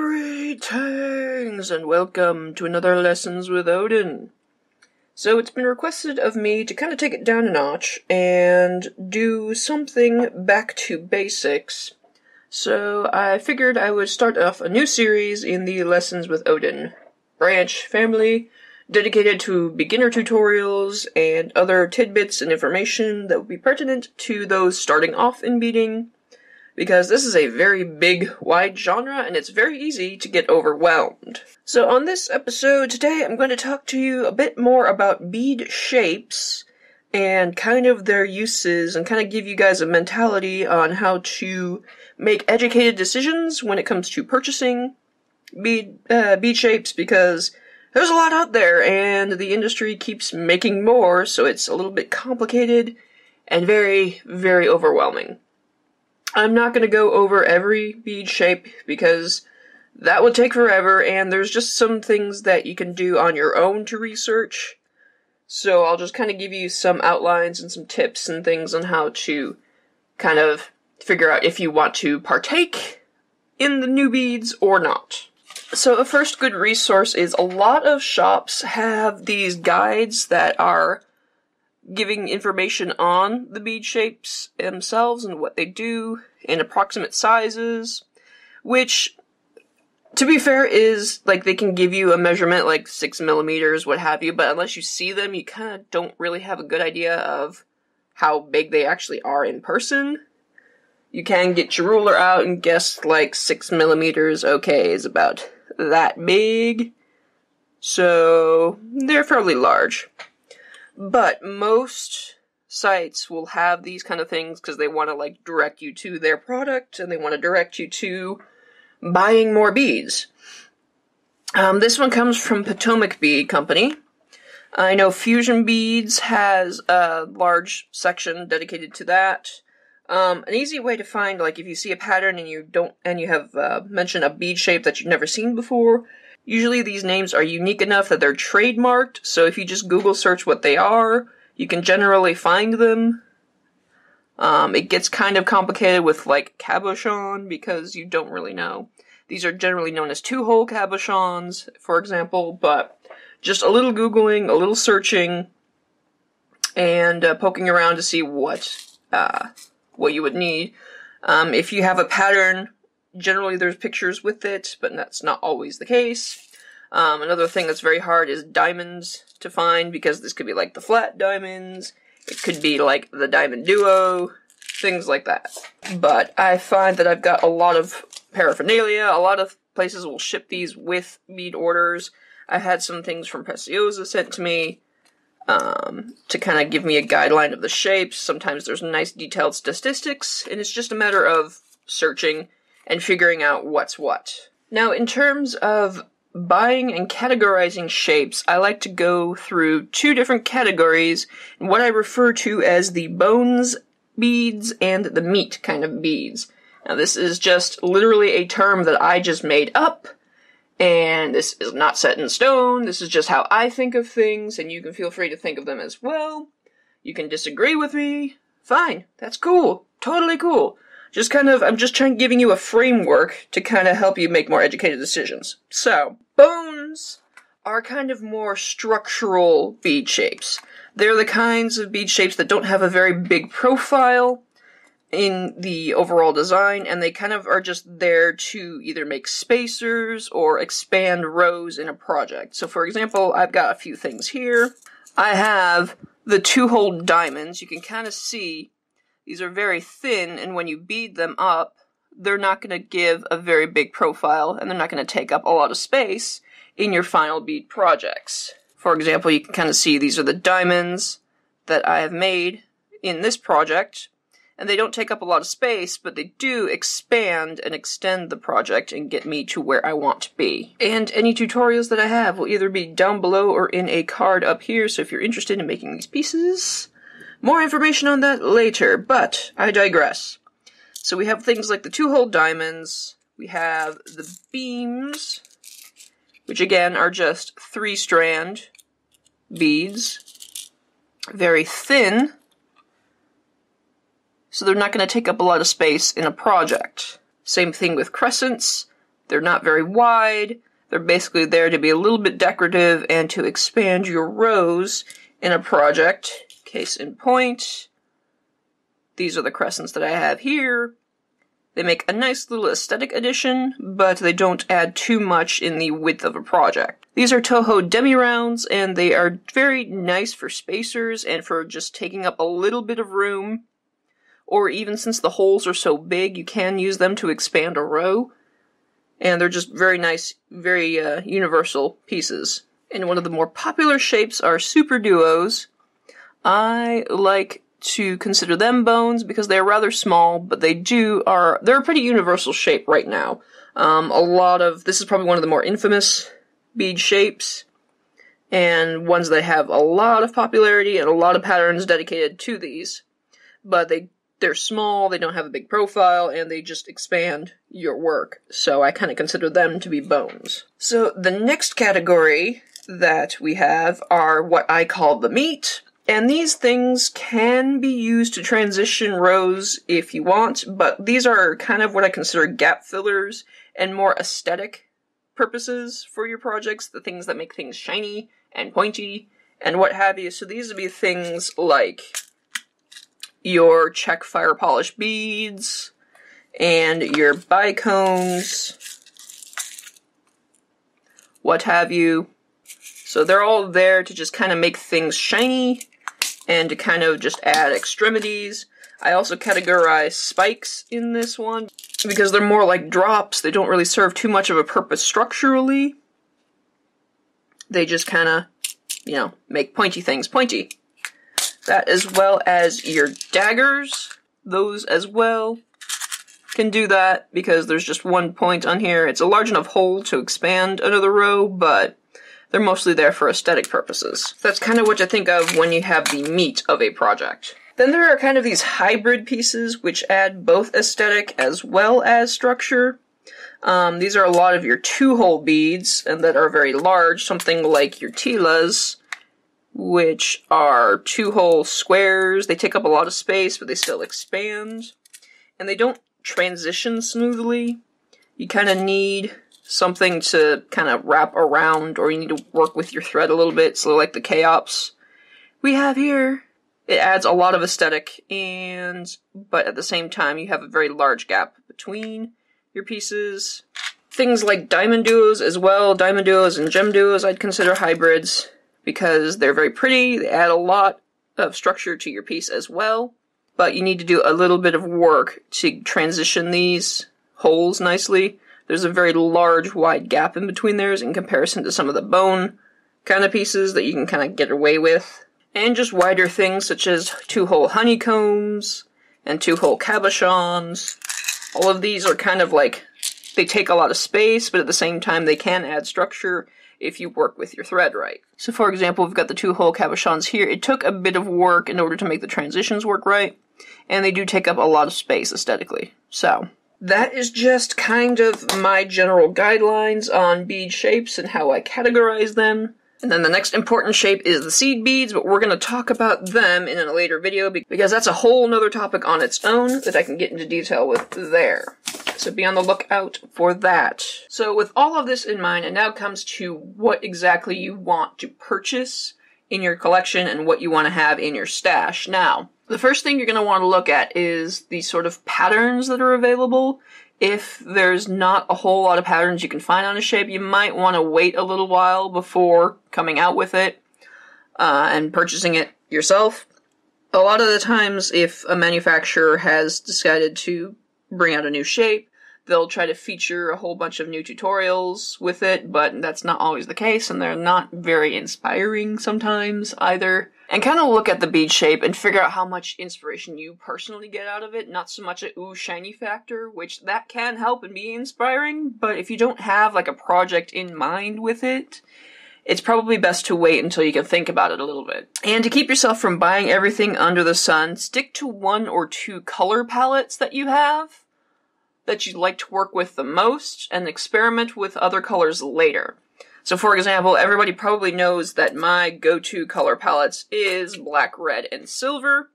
Greetings and welcome to another Lessons with Odin. So it's been requested of me to kind of take it down a notch and do something back to basics. So I figured I would start off a new series in the Lessons with Odin branch family, dedicated to beginner tutorials and other tidbits and information that would be pertinent to those starting off in beading, because this is a very big, wide genre, and it's very easy to get overwhelmed. So on this episode today, I'm going to talk to you a bit more about bead shapes and kind of their uses, and kind of give you guys a mentality on how to make educated decisions when it comes to purchasing bead shapes, because there's a lot out there, and the industry keeps making more, so it's a little bit complicated and very, very overwhelming. I'm not going to go over every bead shape because that would take forever, and there's just some things that you can do on your own to research. So I'll just kind of give you some outlines and some tips and things on how to kind of figure out if you want to partake in the new beads or not. So a first good resource is a lot of shops have these guides that are giving information on the bead shapes themselves and what they do in approximate sizes, which, to be fair, is, like, they can give you a measurement, like 6 millimeters, what have you, but unless you see them, you kind of don't really have a good idea of how big they actually are in person. You can get your ruler out and guess, like, 6 millimeters, okay, is about that big. So, they're fairly large. But most sites will have these kind of things because they want to, like, direct you to their product, and they want to direct you to buying more beads. This one comes from Potomac Bead Company. I know Fusion Beads has a large section dedicated to that. An easy way to find, like, if you see a pattern and you have mentioned a bead shape that you've never seen before, usually these names are unique enough that they're trademarked, so if you just Google search what they are, you can generally find them. It gets kind of complicated with, like, cabochon, because you don't really know. These are generally known as two-hole cabochons, for example, but just a little Googling, a little searching, and poking around to see what you would need. If you have a pattern, generally there's pictures with it, but that's not always the case. Another thing that's very hard is diamonds to find, because this could be like the flat diamonds, it could be like the diamond duo, things like that. But I find that I've got a lot of paraphernalia. A lot of places will ship these with bead orders. I had some things from Preciosa sent to me to kind of give me a guideline of the shapes. Sometimes there's nice detailed statistics, and it's just a matter of searching and figuring out what's what. Now, in terms of buying and categorizing shapes, I like to go through two different categories, what I refer to as the bones beads and the meat kind of beads. Now, this is just literally a term that I just made up, and this is not set in stone. This is just how I think of things, and you can feel free to think of them as well. You can disagree with me. Fine. That's cool. Totally cool. I'm just giving you a framework to kind of help you make more educated decisions. So, bones are kind of more structural bead shapes. They're the kinds of bead shapes that don't have a very big profile in the overall design, and they kind of are just there to either make spacers or expand rows in a project. So, for example, I've got a few things here. I have the two-hole diamonds. You can kind of see these are very thin, and when you bead them up, they're not going to give a very big profile, and they're not going to take up a lot of space in your final bead projects. For example, you can kind of see these are the diamonds that I have made in this project, and they don't take up a lot of space, but they do expand and extend the project and get me to where I want to be. And any tutorials that I have will either be down below or in a card up here, so if you're interested in making these pieces, more information on that later, but I digress. So we have things like the two-hole diamonds, we have the beams, which again are just 3-strand beads, very thin, so they're not going to take up a lot of space in a project. Same thing with crescents. They're not very wide. They're basically there to be a little bit decorative and to expand your rows in a project. Case in point, these are the crescents that I have here. They make a nice little aesthetic addition, but they don't add too much in the width of a project. These are Toho demi-rounds, and they are very nice for spacers and for just taking up a little bit of room. Or even since the holes are so big, you can use them to expand a row. And they're just very nice, very universal pieces. And one of the more popular shapes are super duos. I like to consider them bones because they're rather small, but they're a pretty universal shape right now. This is probably one of the more infamous bead shapes, and ones that have a lot of popularity and a lot of patterns dedicated to these. But they're small, they don't have a big profile, and they just expand your work. So I kind of consider them to be bones. So the next category that we have are what I call the meat. And these things can be used to transition rows if you want, but these are kind of what I consider gap fillers and more aesthetic purposes for your projects, the things that make things shiny and pointy and what have you. So these would be things like your check fire polish beads and your bicones, what have you. So they're all there to just kind of make things shiny and to kind of just add extremities. I also categorize spikes in this one because they're more like drops. They don't really serve too much of a purpose structurally. They just kind of, make pointy things pointy. That, as well as your daggers, those as well can do that because there's just one point on here. It's a large enough hole to expand another row, but they're mostly there for aesthetic purposes. That's kind of what you think of when you have the meat of a project. Then there are kind of these hybrid pieces which add both aesthetic as well as structure. These are a lot of your 2-hole beads, and that are very large, something like your tilas, which are 2-hole squares. They take up a lot of space, but they still expand. And they don't transition smoothly. You kind of need something to kind of wrap around, or you need to work with your thread a little bit, so like the Chaops we have here. It adds a lot of aesthetic, but at the same time you have a very large gap between your pieces. Things like diamond duos as well, diamond duos and gem duos I'd consider hybrids, because they're very pretty, they add a lot of structure to your piece as well, but you need to do a little bit of work to transition these holes nicely. There's a very large, wide gap in between theirs in comparison to some of the bone kind of pieces that you can kind of get away with. And just wider things such as 2-hole honeycombs and 2-hole cabochons. All of these are kind of like, they take a lot of space, but at the same time they can add structure if you work with your thread right. So for example, we've got the 2-hole cabochons here. It took a bit of work in order to make the transitions work right, and they do take up a lot of space aesthetically. So that is just kind of my general guidelines on bead shapes and how I categorize them. And then the next important shape is the seed beads, but we're going to talk about them in a later video because that's a whole nother topic on its own that I can get into detail with there. So be on the lookout for that. So with all of this in mind, it now comes to what exactly you want to purchase in your collection and what you want to have in your stash. Now, the first thing you're going to want to look at is the sort of patterns that are available. If there's not a whole lot of patterns you can find on a shape, you might want to wait a little while before coming out with it and purchasing it yourself. A lot of the times, if a manufacturer has decided to bring out a new shape, they'll try to feature a whole bunch of new tutorials with it, but that's not always the case, and they're not very inspiring sometimes either. And kind of look at the bead shape and figure out how much inspiration you personally get out of it, not so much a ooh shiny factor, which that can help and be inspiring, but if you don't have like a project in mind with it, it's probably best to wait until you can think about it a little bit. And to keep yourself from buying everything under the sun, stick to 1 or 2 color palettes that you have that you'd like to work with the most, and experiment with other colors later. So for example, everybody probably knows that my go-to color palettes is black, red, and silver.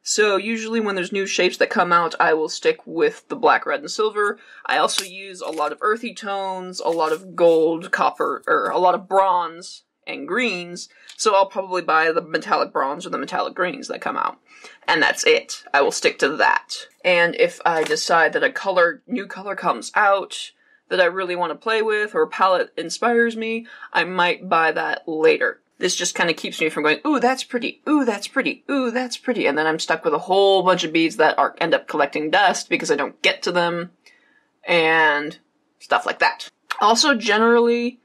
So usually when there's new shapes that come out, I will stick with the black, red, and silver. I also use a lot of earthy tones, a lot of gold, copper, or a lot of bronze and greens, so I'll probably buy the metallic bronze or the metallic greens that come out. And that's it. I will stick to that. And if I decide that a new color comes out that I really want to play with, or a palette inspires me, I might buy that later. This just kind of keeps me from going, ooh, that's pretty, ooh, that's pretty, ooh, that's pretty, and then I'm stuck with a whole bunch of beads that end up collecting dust because I don't get to them, and stuff like that. Also, generally,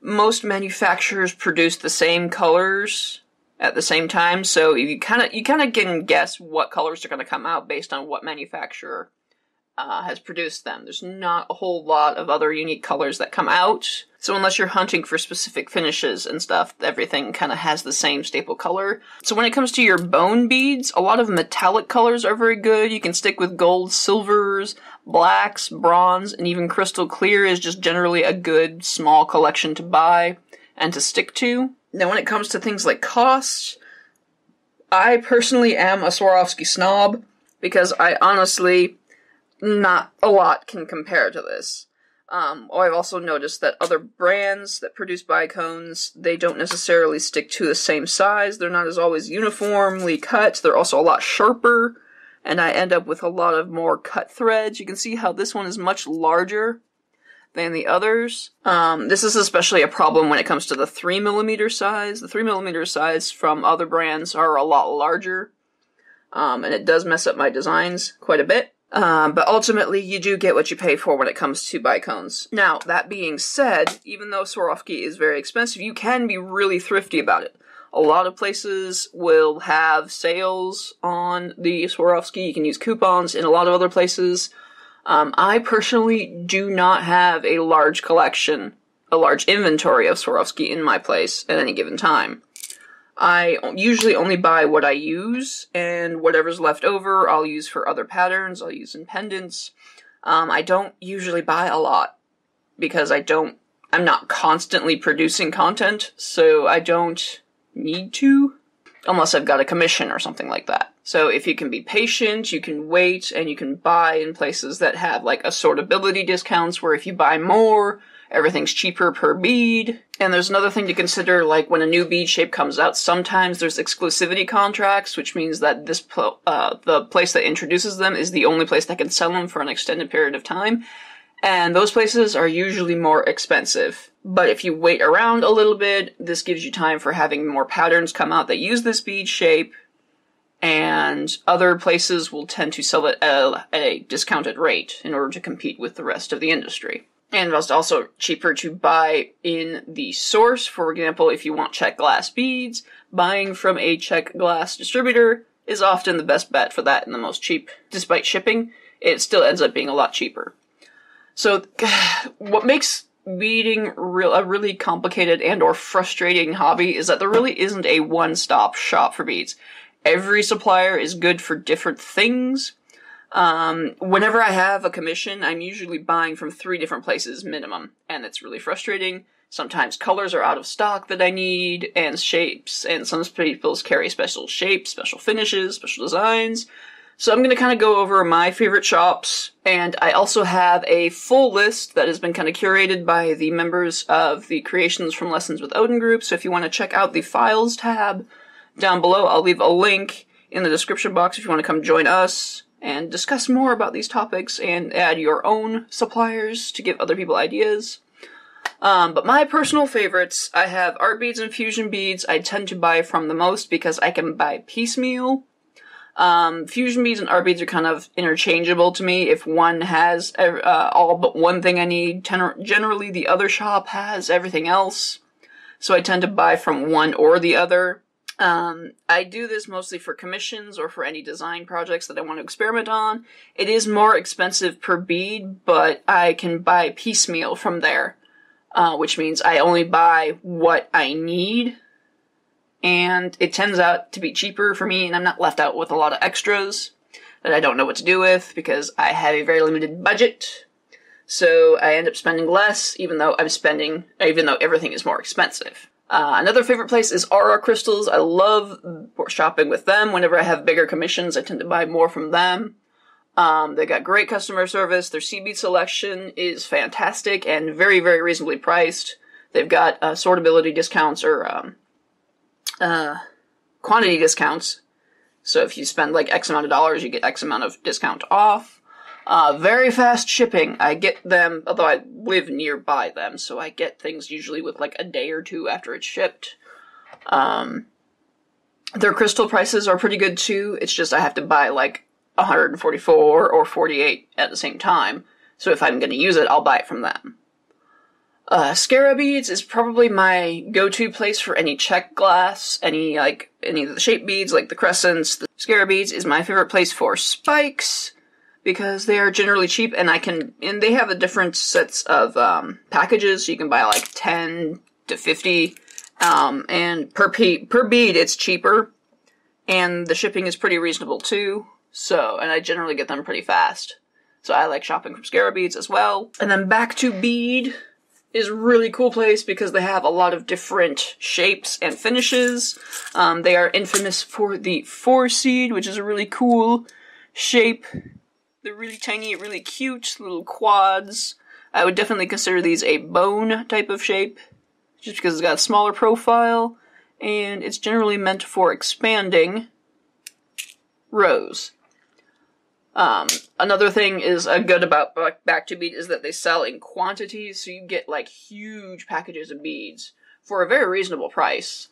most manufacturers produce the same colors at the same time, so you kind of can guess what colors are going to come out based on what manufacturer has produced them. There's not a whole lot of other unique colors that come out, so unless you're hunting for specific finishes and stuff, everything kind of has the same staple color. So when it comes to your bone beads, a lot of metallic colors are very good. You can stick with gold, silvers, blacks, bronze, and even crystal clear is just generally a good small collection to buy and to stick to. Now when it comes to things like cost, I personally am a Swarovski snob because I honestly, not a lot can compare to this. I've also noticed that other brands that produce bicones, they don't necessarily stick to the same size. They're not as always uniformly cut. They're also a lot sharper, and I end up with a lot of more cut threads. You can see how this one is much larger than the others. This is especially a problem when it comes to the 3mm size. The 3mm size from other brands are a lot larger, and it does mess up my designs quite a bit. But ultimately, you do get what you pay for when it comes to bicones. Now, that being said, even though Swarovski is very expensive, you can be really thrifty about it. A lot of places will have sales on the Swarovski. You can use coupons in a lot of other places. I personally do not have a large collection, a large inventory of Swarovski in my place at any given time. I usually only buy what I use, and whatever's left over I'll use for other patterns, I'll use in pendants. I don't usually buy a lot, because I'm not constantly producing content, so I don't need to, unless I've got a commission or something like that. So if you can be patient, you can wait, and you can buy in places that have like assortability discounts, where if you buy more, everything's cheaper per bead. And there's another thing to consider, like when a new bead shape comes out, sometimes there's exclusivity contracts, which means that the place that introduces them is the only place that can sell them for an extended period of time. And those places are usually more expensive. But if you wait around a little bit, this gives you time for having more patterns come out that use this bead shape, and other places will tend to sell it at a discounted rate in order to compete with the rest of the industry. And it's also cheaper to buy in the source. For example, if you want Czech glass beads, buying from a Czech glass distributor is often the best bet for that and the most cheap. Despite shipping, it still ends up being a lot cheaper. So, what makes beading a really complicated and or frustrating hobby is that there really isn't a one-stop shop for beads. Every supplier is good for different things. Whenever I have a commission, I'm usually buying from 3 different places minimum, and it's really frustrating. Sometimes colors are out of stock that I need, and shapes, and some people carry special shapes, special finishes, special designs. So I'm going to kind of go over my favorite shops, and I also have a full list that has been kind of curated by the members of the Creations from Lessons with Odin group, so if you want to check out the Files tab down below, I'll leave a link in the description box if you want to come join us and discuss more about these topics and add your own suppliers to give other people ideas. But my personal favorites, I have art beads and fusion beads. I tend to buy from the most because I can buy piecemeal. Fusion beads and art beads are kind of interchangeable to me. If one has all but one thing I need, generally the other shop has everything else. So I tend to buy from one or the other. I do this mostly for commissions or for any design projects that I want to experiment on. It is more expensive per bead, but I can buy piecemeal from there, which means I only buy what I need, and it tends out to be cheaper for me, and I'm not left out with a lot of extras that I don't know what to do with because I have a very limited budget. So I end up spending less, even though everything is more expensive. Another favorite place is Aura Crystals. I love shopping with them. Whenever I have bigger commissions, I tend to buy more from them. They got great customer service. Their seed bead selection is fantastic and very, very reasonably priced. They've got sortability discounts or quantity discounts. So if you spend like X amount of dollars, you get X amount of discount off. Very fast shipping. I get them, although I live nearby them, so I get things usually with like a day or two after it's shipped. Their crystal prices are pretty good too. It's just I have to buy like 144 or 48 at the same time. So if I'm going to use it, I'll buy it from them. Scarab beads is probably my go-to place for any check glass, any of the shape beads, like the crescents. The scarab beads is my favorite place for spikes, because they are generally cheap, and they have a different sets of, packages, so you can buy like 10 to 50, and per bead it's cheaper, and the shipping is pretty reasonable too, and I generally get them pretty fast. So I like shopping from Scarab beads as well. And then Back to Bead is a really cool place because they have a lot of different shapes and finishes. They are infamous for the 4-seed, which is a really cool shape. They're really tiny, really cute, little quads. I would definitely consider these a bone type of shape, just because it's got a smaller profile, and it's generally meant for expanding rows. Another thing is good about Back to Bead is that they sell in quantities, so you get like huge packages of beads for a very reasonable price.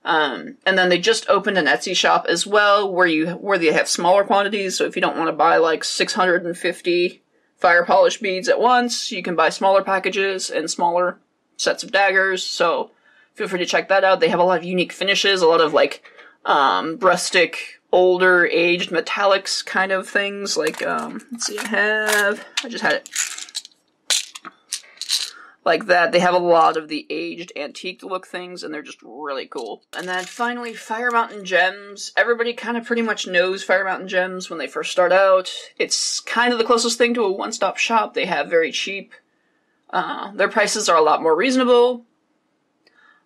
And then they just opened an Etsy shop as well, where they have smaller quantities, so if you don't want to buy like 650 fire polish beads at once, you can buy smaller packages and smaller sets of daggers, so feel free to check that out. They have a lot of unique finishes, a lot of like, rustic, older, aged metallics kind of things, like, let's see, I just had it. Like that. They have a lot of the aged, antique look things, and they're just really cool. And then finally, Fire Mountain Gems. Everybody kind of pretty much knows Fire Mountain Gems when they first start out. It's kind of the closest thing to a one-stop shop. They have very cheap. Their prices are a lot more reasonable.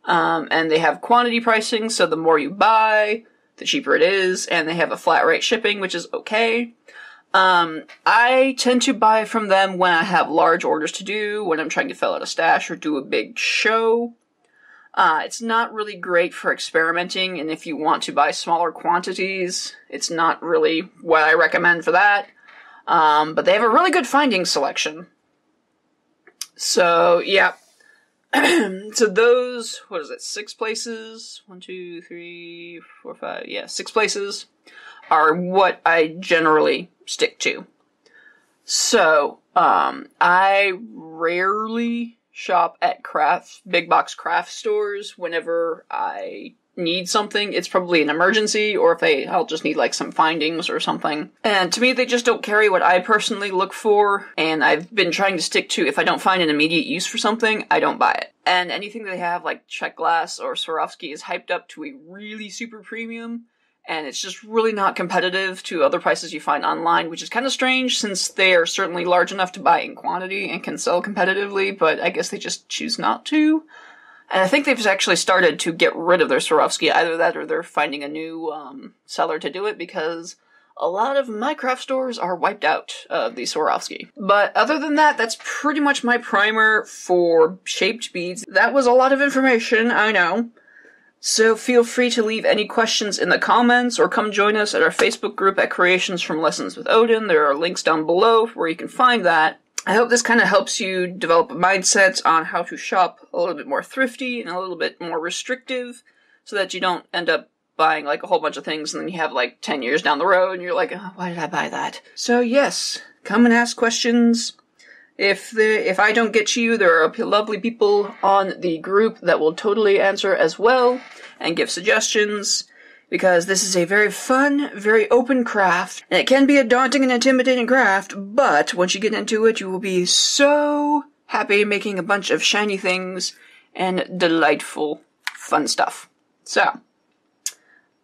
And they have quantity pricing, so the more you buy, the cheaper it is, and they have a flat rate shipping, which is okay. I tend to buy from them when I have large orders to do, when I'm trying to fill out a stash or do a big show. It's not really great for experimenting, and if you want to buy smaller quantities, it's not really what I recommend for that. But they have a really good finding selection. So, yeah. So those, 6 places? 1, 2, 3, 4, 5, 6 places are what I generally stick to. So, I rarely shop at big box craft stores whenever I need something. It's probably an emergency, or if I'll just need like some findings or something. And to me, they just don't carry what I personally look for, and I've been trying to stick to, if I don't find an immediate use for something, I don't buy it. And anything they have, like Czech Glass or Swarovski, is hyped up to a really super premium, and it's just really not competitive to other prices you find online, which is kind of strange since they are certainly large enough to buy in quantity and can sell competitively, but I guess they just choose not to. And I think they've actually started to get rid of their Swarovski. Either that or they're finding a new seller to do it, because a lot of my craft stores are wiped out of the Swarovski. But other than that, that's pretty much my primer for shaped beads. That was a lot of information, I know. So feel free to leave any questions in the comments, or come join us at our Facebook group at Creations from Lessons with Odin. There are links down below where you can find that. I hope this kind of helps you develop a mindset on how to shop a little bit more thrifty and a little bit more restrictive, so that you don't end up buying like a whole bunch of things and then you have like 10 years down the road and you're like, oh, why did I buy that? So yes, come and ask questions. If I don't get to you, there are lovely people on the group that will totally answer as well and give suggestions, because this is a very fun, very open craft, and it can be a daunting and intimidating craft, but once you get into it, you will be so happy making a bunch of shiny things and delightful, fun stuff. So,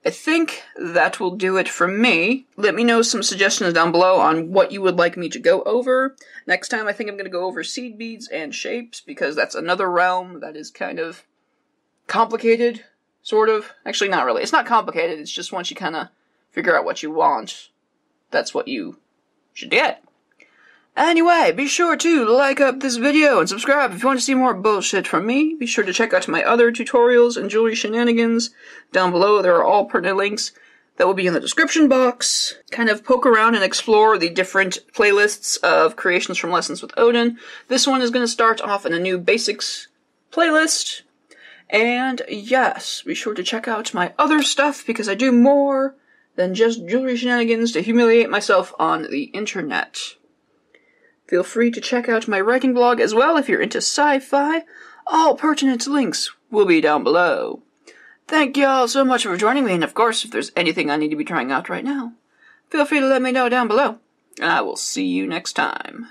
I think that will do it from me. Let me know some suggestions down below on what you would like me to go over. Next time I think I'm going to go over seed beads and shapes, because that's another realm that is kind of complicated, sort of. Actually, not really. It's not complicated, it's just once you kind of figure out what you want, that's what you should get. Anyway, be sure to like up this video and subscribe if you want to see more bullshit from me. Be sure to check out my other tutorials and jewelry shenanigans. Down below, there are all pertinent links that will be in the description box. Kind of poke around and explore the different playlists of creations from Lessons with Odin. This one is going to start off in a new basics playlist. And yes, be sure to check out my other stuff because I do more than just jewelry shenanigans to humiliate myself on the internet. Feel free to check out my writing blog as well if you're into sci-fi. All pertinent links will be down below. Thank y'all so much for joining me, and of course, if there's anything I need to be trying out right now, feel free to let me know down below, and I will see you next time.